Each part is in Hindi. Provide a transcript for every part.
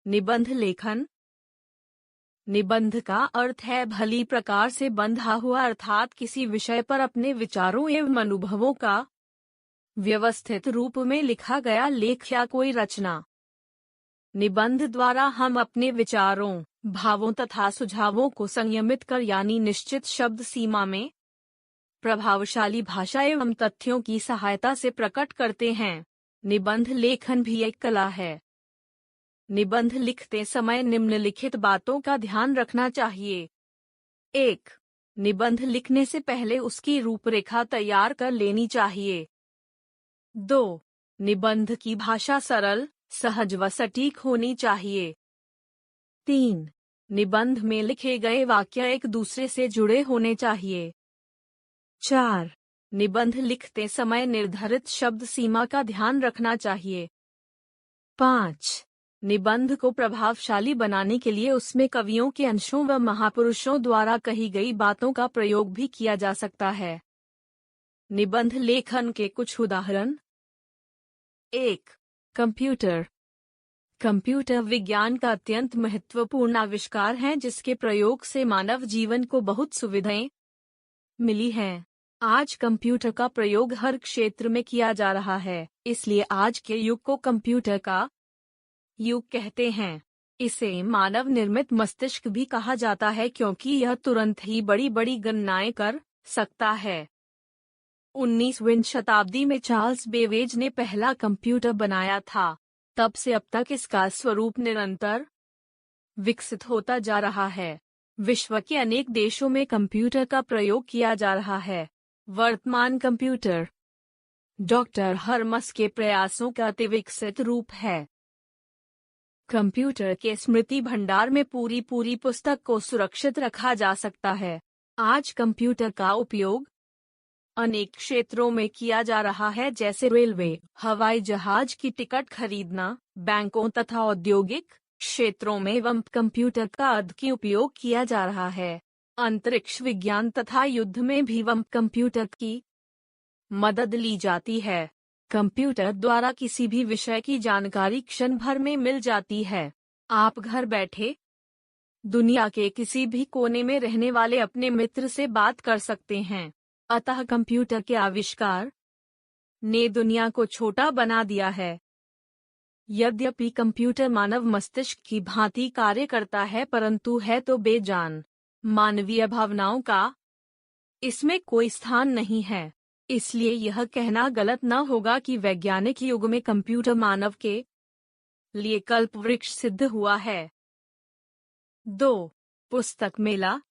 निबंध लेखन। निबंध का अर्थ है भली प्रकार से बंधा हुआ, अर्थात किसी विषय पर अपने विचारों एवं अनुभवों का व्यवस्थित रूप में लिखा गया लेख या कोई रचना। निबंध द्वारा हम अपने विचारों, भावों तथा सुझावों को संयमित कर यानी निश्चित शब्द सीमा में प्रभावशाली भाषा एवं तथ्यों की सहायता से प्रकट करते हैं। निबंध लेखन भी एक कला है। निबंध लिखते समय निम्नलिखित बातों का ध्यान रखना चाहिए। 1. निबंध लिखने से पहले उसकी रूपरेखा तैयार कर लेनी चाहिए। 2. निबंध की भाषा सरल, सहज व सटीक होनी चाहिए। 3. निबंध में लिखे गए वाक्य एक दूसरे से जुड़े होने चाहिए। 4. निबंध लिखते समय निर्धारित शब्द सीमा का ध्यान रखना चाहिए। 5. निबंध को प्रभावशाली बनाने के लिए उसमें कवियों के अंशों व महापुरुषों द्वारा कही गई बातों का प्रयोग भी किया जा सकता है। निबंध लेखन के कुछ उदाहरण। 1. कंप्यूटर। कंप्यूटर विज्ञान का अत्यंत महत्वपूर्ण आविष्कार है जिसके प्रयोग से मानव जीवन को बहुत सुविधाएं मिली हैं। आज कंप्यूटर का प्रयोग हर क्षेत्र में किया जा रहा है, इसलिए आज के युग को कंप्यूटर का युग कहते हैं। इसे मानव निर्मित मस्तिष्क भी कहा जाता है क्योंकि यह तुरंत ही बड़ी बड़ी गणनाएं कर सकता है। 19वीं शताब्दी में चार्ल्स बेबेज ने पहला कंप्यूटर बनाया था। तब से अब तक इसका स्वरूप निरंतर विकसित होता जा रहा है। विश्व के अनेक देशों में कंप्यूटर का प्रयोग किया जा रहा है। वर्तमान कंप्यूटर डॉक्टर हर्मस के प्रयासों का अति विकसित रूप है। कंप्यूटर के स्मृति भंडार में पूरी पुस्तक को सुरक्षित रखा जा सकता है। आज कंप्यूटर का उपयोग अनेक क्षेत्रों में किया जा रहा है, जैसे रेलवे, हवाई जहाज की टिकट खरीदना, बैंकों तथा औद्योगिक क्षेत्रों में एवं कंप्यूटर का अधिक उपयोग किया जा रहा है। अंतरिक्ष विज्ञान तथा युद्ध में भी कंप्यूटर की मदद ली जाती है। कंप्यूटर द्वारा किसी भी विषय की जानकारी क्षण भर में मिल जाती है। आप घर बैठे दुनिया के किसी भी कोने में रहने वाले अपने मित्र से बात कर सकते हैं। अतः कंप्यूटर के आविष्कार ने दुनिया को छोटा बना दिया है। यद्यपि कंप्यूटर मानव मस्तिष्क की भांति कार्य करता है, परंतु है तो बेजान। मानवीय भावनाओं का इसमें कोई स्थान नहीं है। इसलिए यह कहना गलत न होगा कि वैज्ञानिक युग में कंप्यूटर मानव के लिए कल्पवृक्ष सिद्ध हुआ है। 2. पुस्तक मेला।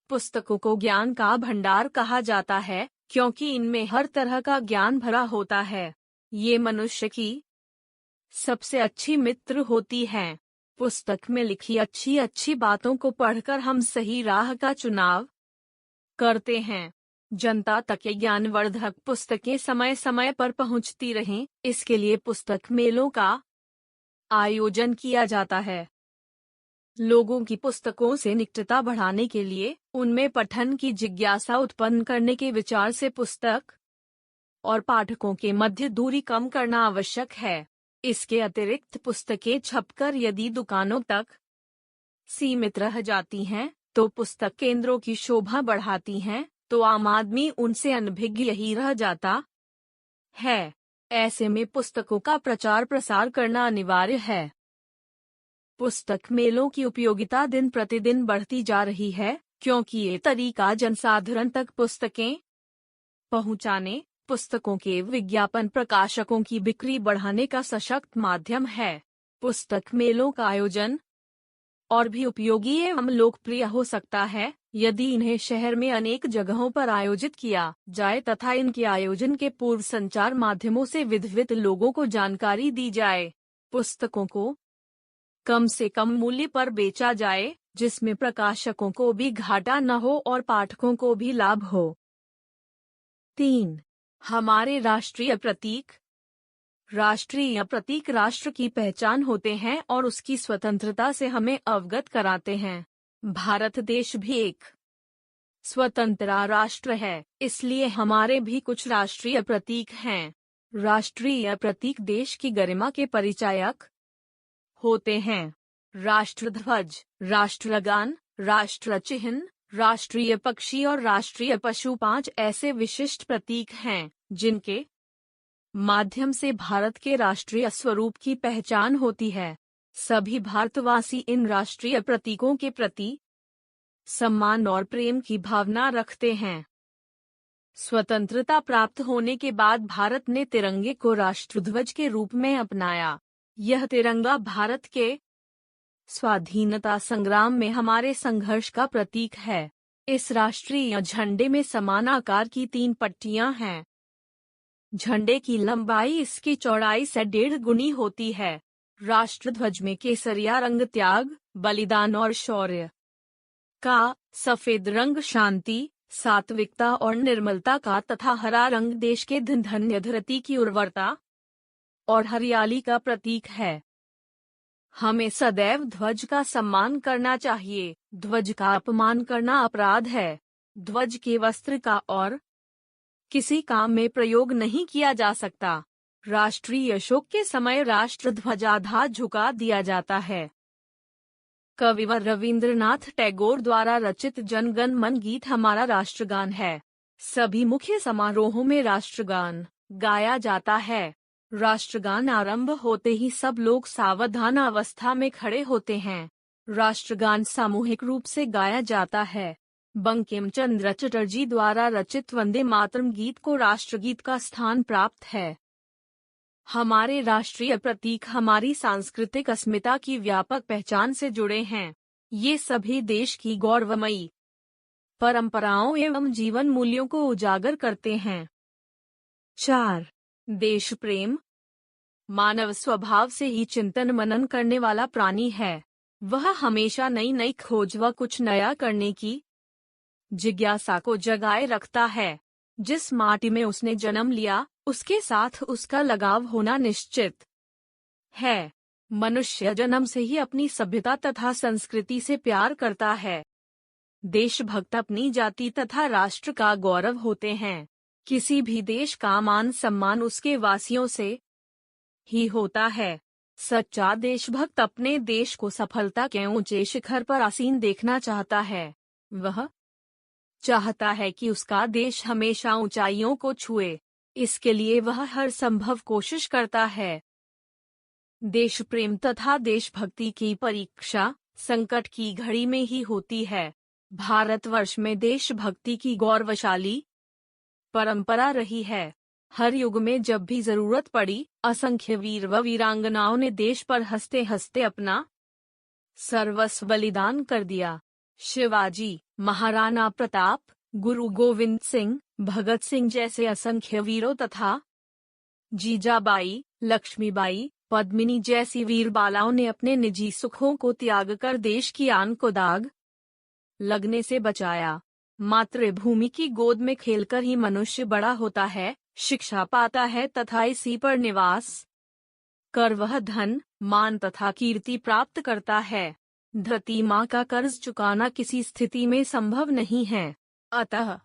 पुस्तकों को ज्ञान का भंडार कहा जाता है क्योंकि इनमें हर तरह का ज्ञान भरा होता है। ये मनुष्य की सबसे अच्छी मित्र होती हैं। पुस्तक में लिखी अच्छी बातों को पढ़कर हम सही राह का चुनाव करते हैं। जनता तक ये ज्ञानवर्धक पुस्तकें समय समय पर पहुंचती रहें, इसके लिए पुस्तक मेलों का आयोजन किया जाता है। लोगों की पुस्तकों से निकटता बढ़ाने के लिए उनमें पठन की जिज्ञासा उत्पन्न करने के विचार से पुस्तक और पाठकों के मध्य दूरी कम करना आवश्यक है। इसके अतिरिक्त पुस्तकें छपकर यदि दुकानों तक सीमित रह जाती हैं, तो पुस्तक केंद्रों की शोभा बढ़ाती हैं, तो आम आदमी उनसे अनभिज्ञ ही रह जाता है। ऐसे में पुस्तकों का प्रचार प्रसार करना अनिवार्य है। पुस्तक मेलों की उपयोगिता दिन प्रतिदिन बढ़ती जा रही है क्योंकि ये तरीका जनसाधारण तक पुस्तकें पहुंचाने, पुस्तकों के विज्ञापन, प्रकाशकों की बिक्री बढ़ाने का सशक्त माध्यम है। पुस्तक मेलों का आयोजन और भी उपयोगी एवं लोकप्रिय हो सकता है यदि इन्हें शहर में अनेक जगहों पर आयोजित किया जाए तथा इनके आयोजन के पूर्व संचार माध्यमों से विविध लोगों को जानकारी दी जाए। पुस्तकों को कम से कम मूल्य पर बेचा जाए जिसमें प्रकाशकों को भी घाटा न हो और पाठकों को भी लाभ हो। 3. हमारे राष्ट्रीय प्रतीक। राष्ट्रीय प्रतीक राष्ट्र की पहचान होते हैं और उसकी स्वतंत्रता से हमें अवगत कराते हैं। भारत देश भी एक स्वतंत्र राष्ट्र है, इसलिए हमारे भी कुछ राष्ट्रीय प्रतीक हैं। राष्ट्रीय प्रतीक देश की गरिमा के परिचायक होते हैं। राष्ट्रध्वज, राष्ट्रगान, राष्ट्र चिन्ह, राष्ट्रीय पक्षी और राष्ट्रीय पशु 5 ऐसे विशिष्ट प्रतीक हैं जिनके माध्यम से भारत के राष्ट्रीय स्वरूप की पहचान होती है। सभी भारतवासी इन राष्ट्रीय प्रतीकों के प्रति सम्मान और प्रेम की भावना रखते हैं। स्वतंत्रता प्राप्त होने के बाद भारत ने तिरंगे को राष्ट्रध्वज के रूप में अपनाया। यह तिरंगा भारत के स्वाधीनता संग्राम में हमारे संघर्ष का प्रतीक है। इस राष्ट्रीय झंडे में समान आकार की 3 पट्टियां हैं। झंडे की लंबाई इसकी चौड़ाई से 1.5 गुनी होती है। राष्ट्रध्वज में केसरिया रंग त्याग, बलिदान और शौर्य का, सफेद रंग शांति, सात्विकता और निर्मलता का तथा हरा रंग देश के धन्य धरती की उर्वरता और हरियाली का प्रतीक है। हमें सदैव ध्वज का सम्मान करना चाहिए। ध्वज का अपमान करना अपराध है। ध्वज के वस्त्र का और किसी काम में प्रयोग नहीं किया जा सकता। राष्ट्रीय शोक के समय राष्ट्रध्वज आधा झुका दिया जाता है। कविवर रविंद्रनाथ टैगोर द्वारा रचित जन गण मन गीत हमारा राष्ट्रगान है। सभी मुख्य समारोहों में राष्ट्रगान गाया जाता है। राष्ट्रगान आरंभ होते ही सब लोग सावधान अवस्था में खड़े होते हैं। राष्ट्रगान सामूहिक रूप से गाया जाता है। बंकिम चंद्र चटर्जी द्वारा रचित वंदे मातरम गीत को राष्ट्रगीत का स्थान प्राप्त है। हमारे राष्ट्रीय प्रतीक हमारी सांस्कृतिक अस्मिता की व्यापक पहचान से जुड़े हैं। ये सभी देश की गौरवमयी परंपराओं एवं जीवन मूल्यों को उजागर करते हैं। 4. देश प्रेम। मानव स्वभाव से ही चिंतन मनन करने वाला प्राणी है। वह हमेशा नई नई खोज व कुछ नया करने की जिज्ञासा को जगाए रखता है। जिस माटी में उसने जन्म लिया उसके साथ उसका लगाव होना निश्चित है। मनुष्य जन्म से ही अपनी सभ्यता तथा संस्कृति से प्यार करता है। देशभक्त अपनी जाति तथा राष्ट्र का गौरव होते हैं। किसी भी देश का मान सम्मान उसके वासियों से ही होता है। सच्चा देशभक्त अपने देश को सफलता के ऊंचे शिखर पर आसीन देखना चाहता है। वह चाहता है कि उसका देश हमेशा ऊंचाइयों को छुए। इसके लिए वह हर संभव कोशिश करता है। देश प्रेम तथा देशभक्ति की परीक्षा संकट की घड़ी में ही होती है। भारतवर्ष में देशभक्ति की गौरवशाली परंपरा रही है। हर युग में जब भी जरूरत पड़ी असंख्य वीर व वीरांगनाओं ने देश पर हंसते हंसते अपना सर्वस्व बलिदान कर दिया। शिवाजी, महाराणा प्रताप, गुरु गोविंद सिंह, भगत सिंह जैसे असंख्य वीरों तथा जीजाबाई, लक्ष्मीबाई, पद्मिनी जैसी वीरबालाओं ने अपने निजी सुखों को त्याग कर देश की आन को दाग लगने से बचाया। मातृभूमि की गोद में खेलकर ही मनुष्य बड़ा होता है, शिक्षा पाता है तथा इसी पर निवास कर वह धन, मान तथा कीर्ति प्राप्त करता है। धरती माँ का कर्ज चुकाना किसी स्थिति में संभव नहीं है। अतः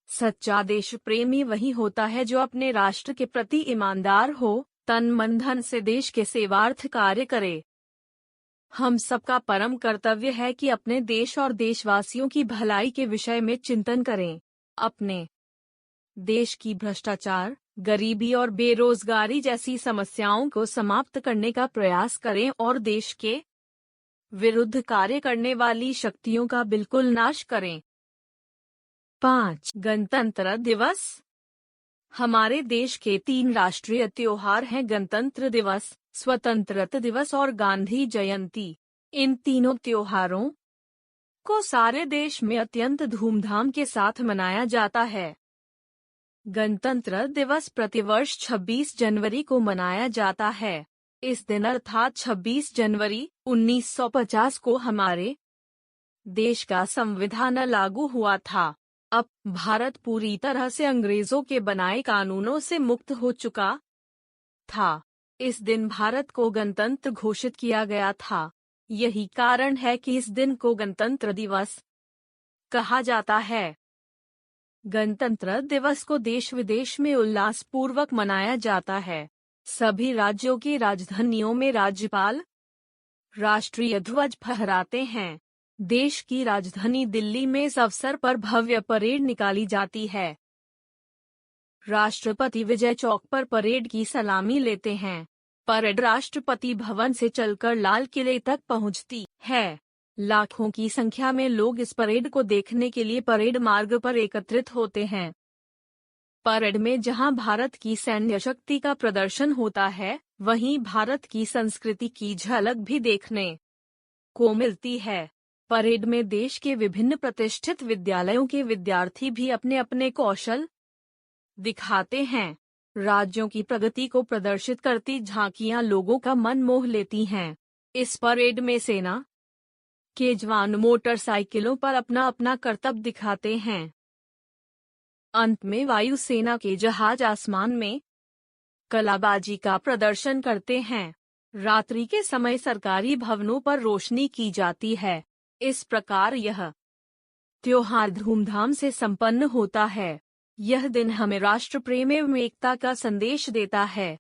सच्चा देश प्रेमी वही होता है जो अपने राष्ट्र के प्रति ईमानदार हो, तन मन धन से देश के सेवार्थ कार्य करे। हम सबका परम कर्तव्य है कि अपने देश और देशवासियों की भलाई के विषय में चिंतन करें। अपने देश की भ्रष्टाचार, गरीबी और बेरोजगारी जैसी समस्याओं को समाप्त करने का प्रयास करें और देश के विरुद्ध कार्य करने वाली शक्तियों का बिल्कुल नाश करें। 5. गणतंत्र दिवस। हमारे देश के 3 राष्ट्रीय त्योहार हैं: गणतंत्र दिवस, स्वतंत्रता दिवस और गांधी जयंती। इन तीनों त्योहारों को सारे देश में अत्यंत धूमधाम के साथ मनाया जाता है। गणतंत्र दिवस प्रतिवर्ष 26 जनवरी को मनाया जाता है। इस दिन अर्थात 26 जनवरी 1950 को हमारे देश का संविधान लागू हुआ था। अब भारत पूरी तरह से अंग्रेजों के बनाए कानूनों से मुक्त हो चुका था। इस दिन भारत को गणतंत्र घोषित किया गया था। यही कारण है कि इस दिन को गणतंत्र दिवस कहा जाता है। गणतंत्र दिवस को देश विदेश में उल्लासपूर्वक मनाया जाता है। सभी राज्यों की राजधानियों में राज्यपाल, राष्ट्रीय ध्वज फहराते हैं। देश की राजधानी दिल्ली में इस अवसर पर भव्य परेड निकाली जाती है। राष्ट्रपति विजय चौक पर परेड की सलामी लेते हैं। परेड राष्ट्रपति भवन से चलकर लाल किले तक पहुंचती है। लाखों की संख्या में लोग इस परेड को देखने के लिए परेड मार्ग पर एकत्रित होते हैं। परेड में जहां भारत की सैन्य शक्ति का प्रदर्शन होता है, वहीं भारत की संस्कृति की झलक भी देखने को मिलती है। परेड में देश के विभिन्न प्रतिष्ठित विद्यालयों के विद्यार्थी भी अपने अपने कौशल दिखाते हैं। राज्यों की प्रगति को प्रदर्शित करती झांकियां लोगों का मन मोह लेती हैं। इस परेड में सेना के जवान मोटरसाइकिलों पर अपना अपना करतब दिखाते हैं। अंत में वायुसेना के जहाज आसमान में कलाबाजी का प्रदर्शन करते हैं। रात्रि के समय सरकारी भवनों पर रोशनी की जाती है। इस प्रकार यह त्योहार धूमधाम से संपन्न होता है। यह दिन हमें राष्ट्र प्रेम एवं एकता का संदेश देता है।